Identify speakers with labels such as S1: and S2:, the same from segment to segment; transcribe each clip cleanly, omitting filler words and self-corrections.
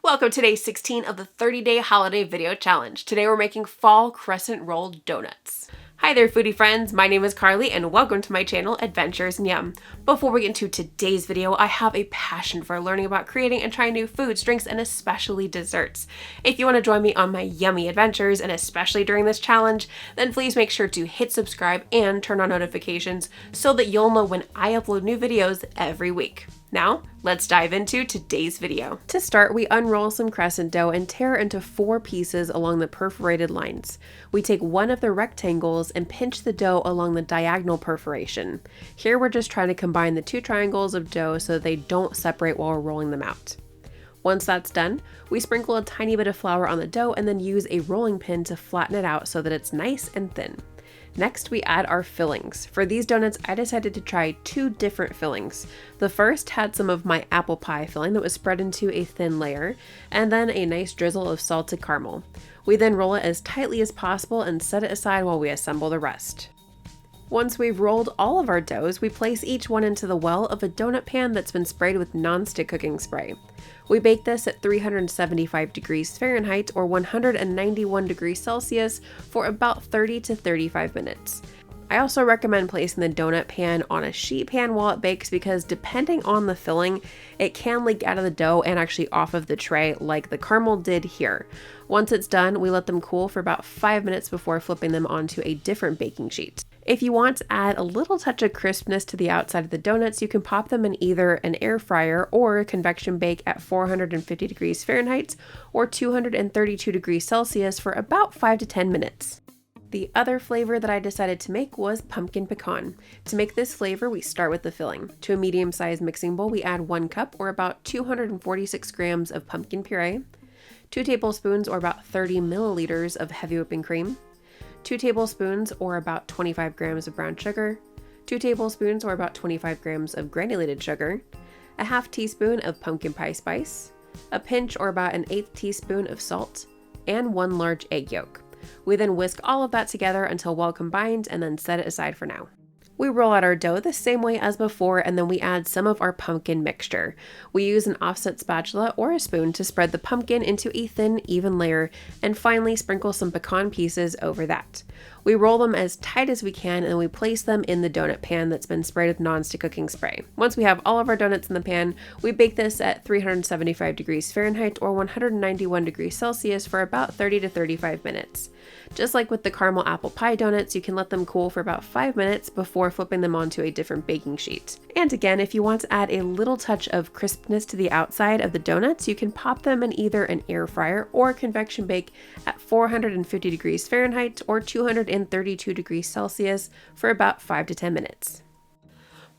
S1: Welcome to day 16 of the 30-day holiday video challenge. Today we're making fall crescent roll donuts. Hi there foodie friends, my name is Carly and welcome to my channel Adventures in Yum. Before we get into today's video, I have a passion for learning about creating and trying new foods, drinks, and especially desserts. If you want to join me on my yummy adventures and especially during this challenge, then please make sure to hit subscribe and turn on notifications so that you'll know when I upload new videos every week. Now, let's dive into today's video. To start, we unroll some crescent dough and tear it into 4 pieces along the perforated lines. We take one of the rectangles and pinch the dough along the diagonal perforation. Here we're just trying to combine the 2 triangles of dough so that they don't separate while we're rolling them out. Once that's done, we sprinkle a tiny bit of flour on the dough and then use a rolling pin to flatten it out so that it's nice and thin. Next, we add our fillings. For these donuts, I decided to try 2 different fillings. The first had some of my apple pie filling that was spread into a thin layer, and then a nice drizzle of salted caramel. We then roll it as tightly as possible and set it aside while we assemble the rest. Once we've rolled all of our doughs, we place each one into the well of a donut pan that's been sprayed with non-stick cooking spray. We bake this at 375 degrees Fahrenheit or 191 degrees Celsius for about 30 to 35 minutes. I also recommend placing the donut pan on a sheet pan while it bakes because depending on the filling, it can leak out of the dough and actually off of the tray like the caramel did here. Once it's done, we let them cool for about 5 minutes before flipping them onto a different baking sheet. If you want to add a little touch of crispness to the outside of the donuts, you can pop them in either an air fryer or a convection bake at 450 degrees Fahrenheit or 232 degrees Celsius for about 5 to 10 minutes. The other flavor that I decided to make was pumpkin pecan. To make this flavor, we start with the filling. To a medium-sized mixing bowl, we add 1 cup or about 246 grams of pumpkin puree, 2 tablespoons or about 30 milliliters of heavy whipping cream, 2 tablespoons or about 25 grams of brown sugar, 2 tablespoons or about 25 grams of granulated sugar, a half teaspoon of pumpkin pie spice, a pinch or about an 1/8 teaspoon of salt, and 1 large egg yolk. We then whisk all of that together until well combined and then set it aside for now. We roll out our dough the same way as before and then we add some of our pumpkin mixture. We use an offset spatula or a spoon to spread the pumpkin into a thin, even layer and finally sprinkle some pecan pieces over that. We roll them as tight as we can and we place them in the donut pan that's been sprayed with non-stick cooking spray. Once we have all of our donuts in the pan, we bake this at 375 degrees Fahrenheit or 191 degrees Celsius for about 30 to 35 minutes. Just like with the caramel apple pie donuts, you can let them cool for about 5 minutes before flipping them onto a different baking sheet. And again, if you want to add a little touch of crispness to the outside of the donuts, you can pop them in either an air fryer or convection bake at 450 degrees Fahrenheit or 232 degrees Celsius for about 5 to 10 minutes.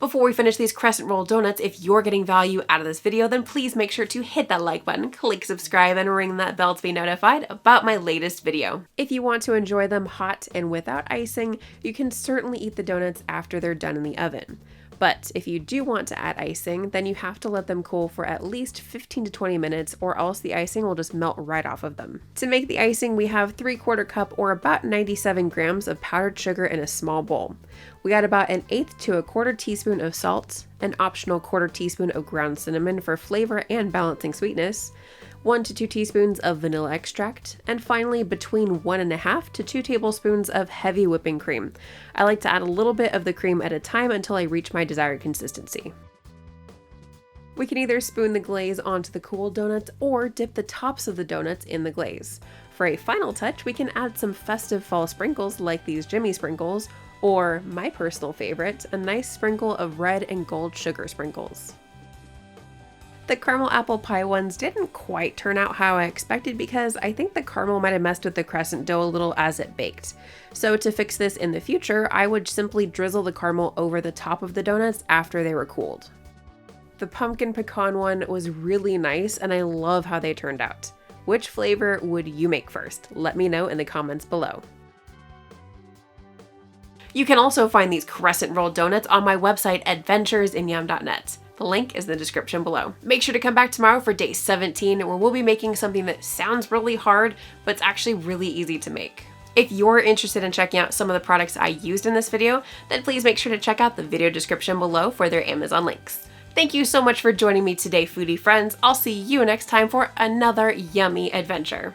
S1: Before we finish these crescent roll donuts, if you're getting value out of this video, then please make sure to hit that like button, click subscribe, and ring that bell to be notified about my latest video. If you want to enjoy them hot and without icing, you can certainly eat the donuts after they're done in the oven. But if you do want to add icing, then you have to let them cool for at least 15 to 20 minutes or else the icing will just melt right off of them. To make the icing, we have 3/4 cup or about 97 grams of powdered sugar in a small bowl. We add about an 1/8 to 1/4 teaspoon of salt, an optional 1/4 teaspoon of ground cinnamon for flavor and balancing sweetness, 1 to 2 teaspoons of vanilla extract, and finally between 1.5 to 2 tablespoons of heavy whipping cream. I like to add a little bit of the cream at a time until I reach my desired consistency. We can either spoon the glaze onto the cool donuts or dip the tops of the donuts in the glaze. For a final touch, we can add some festive fall sprinkles like these Jimmy sprinkles, or my personal favorite, a nice sprinkle of red and gold sugar sprinkles. The caramel apple pie ones didn't quite turn out how I expected because I think the caramel might have messed with the crescent dough a little as it baked. So to fix this in the future, I would simply drizzle the caramel over the top of the donuts after they were cooled. The pumpkin pecan one was really nice and I love how they turned out. Which flavor would you make first? Let me know in the comments below. You can also find these crescent roll donuts on my website adventuresinyum.net. The link is in the description below. Make sure to come back tomorrow for day 17 where we'll be making something that sounds really hard, but it's actually really easy to make. If you're interested in checking out some of the products I used in this video, then please make sure to check out the video description below for their Amazon links. Thank you so much for joining me today, foodie friends. I'll see you next time for another yummy adventure.